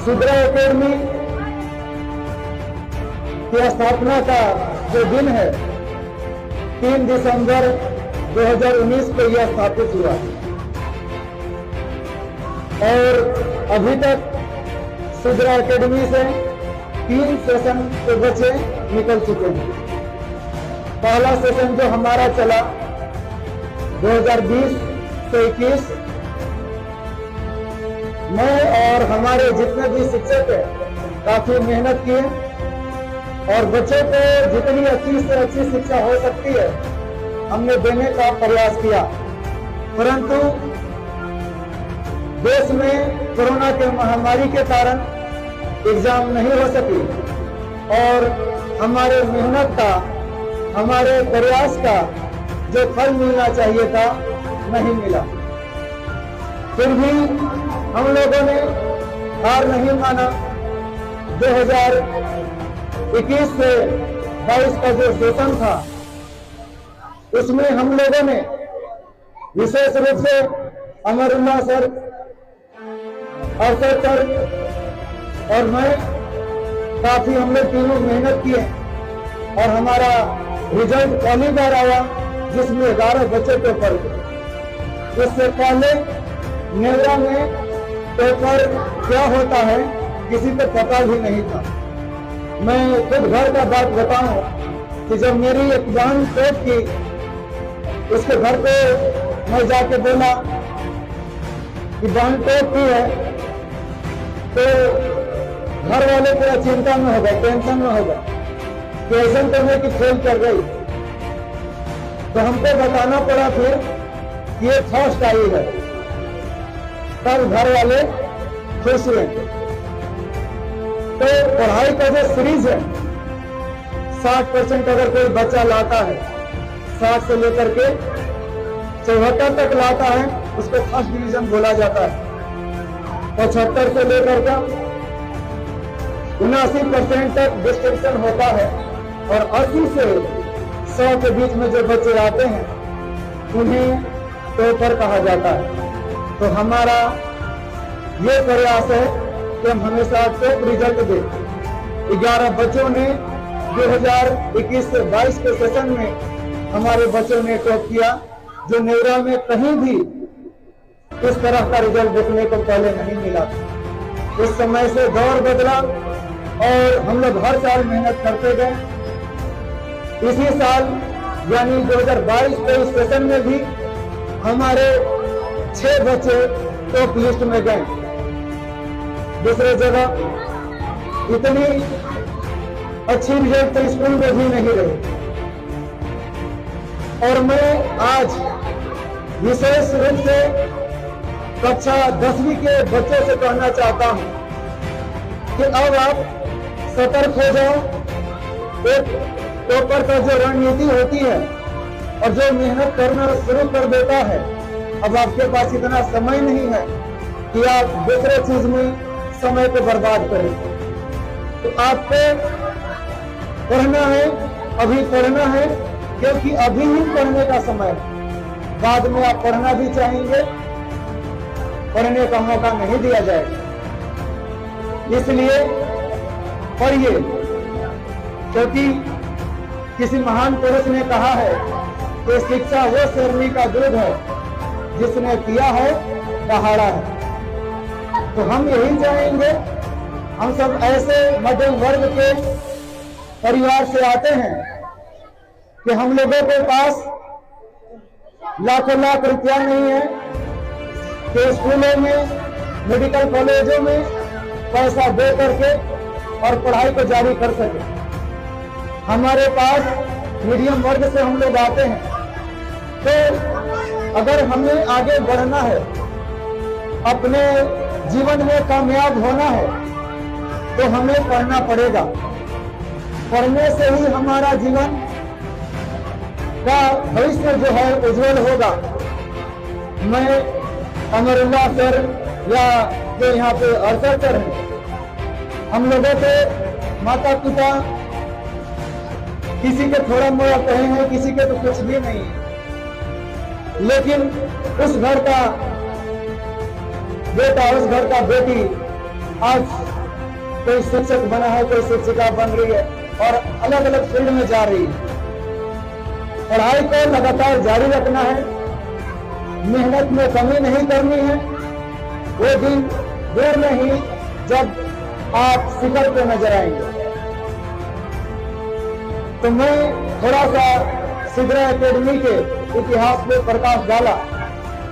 Sudra academy की स्थापना का जो दिन है 3 दिसंबर 2019 को यह स्थापित हुआ और अभी तक सुद्रा एकेडमी से 3 सेशन के बच्चे निकल चुके हैं। पहला सेशन जो हमारा चला 2020 से 21, मैं और हमारे जितने भी शिक्षक हैं काफी मेहनत किए और बच्चों को जितनी अच्छी से अच्छी शिक्षा हो सकती है हमने देने का प्रयास किया, परंतु देश में कोरोना के महामारी के कारण एग्जाम नहीं हो सकी और हमारे मेहनत का, हमारे प्रयास का जो फल मिलना चाहिए था नहीं मिला। फिर भी हम लोगों ने हार नहीं माना। 2021 से 22 का जो सेशन था उसमें हम लोगों ने विशेष रूप से अमरुल्लाह सर, अरशद सर और मैं काफी हम लोग तीनों मेहनत किए और हमारा रिजल्ट पहली बार आया जिसमें 11 बच्चे पेपर थे। इससे पहले नेवरा में पेपर क्या होता है किसी को पता भी नहीं था। मैं खुद घर का बात बताऊं कि जब मेरी एग्जाम टॉप की, उसके घर पे मैं जाके बोला कि एग्जाम टॉप की है, तो घर वाले पूरा चिंता में हो गए, टेंशन में हो गए कि ऐसा तो है कि फेल कर गई। तो हमको बताना पड़ा फिर कि ये फर्स्ट आई है, तब घर वाले खुश हुए। तो पढ़ाई का जो सीरीज है 60% अगर कोई बच्चा लाता है, 60 से लेकर के 74 तक लाता है उसको फर्स्ट डिवीजन बोला जाता है। 75 से लेकर के 79% तक डिस्टिंक्शन होता है और 80 से 100 के बीच में जो बच्चे आते हैं उन्हें टॉपर कहा जाता है। तो हमारा ये प्रयास है कि हम हमेशा टॉप रिजल्ट दें। 11 बच्चों ने 2021 से 22 के सेशन में हमारे बच्चों ने टॉप किया, जो नेवरा में कहीं भी इस तरह का रिजल्ट देखने को पहले नहीं मिला। इस समय से दौर बदला और हम लोग हर साल मेहनत करते गए। इसी साल यानी 2022-23 सेशन में भी हमारे 6 बच्चे टॉप लिस्ट में गए। दूसरे जगह इतनी अच्छी रिजल्ट तो स्कूल में भी नहीं रही। और मैं आज विशेष रूप से कक्षा 10वीं के बच्चों से कहना चाहता हूं कि अब आप सतर्क हो जाओ। एक टॉपर का जो रणनीति होती है और जो मेहनत करना शुरू कर देता है, अब आपके पास इतना समय नहीं है कि आप दूसरे चीज में समय को बर्बाद करें। तो आपको पढ़ना है, अभी पढ़ना है, क्योंकि अभी ही पढ़ने का समय है। बाद में आप पढ़ना भी चाहेंगे, पढ़ने का मौका नहीं दिया जाएगा। इसलिए पढ़िए, क्योंकि किसी महान पुरुष ने कहा है कि शिक्षा वो शेरनी का दूध है जिसने किया है दहाड़ा है। तो हम यही चाहेंगे, हम सब ऐसे मध्यम वर्ग के परिवार से आते हैं कि हम लोगों के पास लाखों लाख रुपया नहीं है कि स्कूलों में, मेडिकल कॉलेजों में पैसा दे करके और पढ़ाई को जारी कर सके। हमारे पास मीडियम वर्ग से हम लोग आते हैं, तो अगर हमें आगे बढ़ना है, अपने जीवन में कामयाब होना है, तो हमें पढ़ना पड़ेगा। पढ़ने से ही हमारा जीवन का भविष्य जो है उज्जवल होगा। मैं अमरुल्लाह सर या जो यहाँ पे अरशद सर हैं, हम लोगों के माता पिता किसी के थोड़ा मोड़ा कहे हैं, किसी के तो कुछ भी नहीं है, लेकिन उस घर का बेटा, उस घर का बेटी आज कोई शिक्षक बना है, कोई शिक्षिका बन रही है और अलग अलग फील्ड में जा रही है। पढ़ाई को लगातार जारी रखना है, मेहनत में कमी नहीं करनी है। वो दिन दूर नहीं जब आप शिखर पे नजर आएंगे। तो मैं थोड़ा सा सिद्रा एकेडमी के इतिहास पे प्रकाश डाला।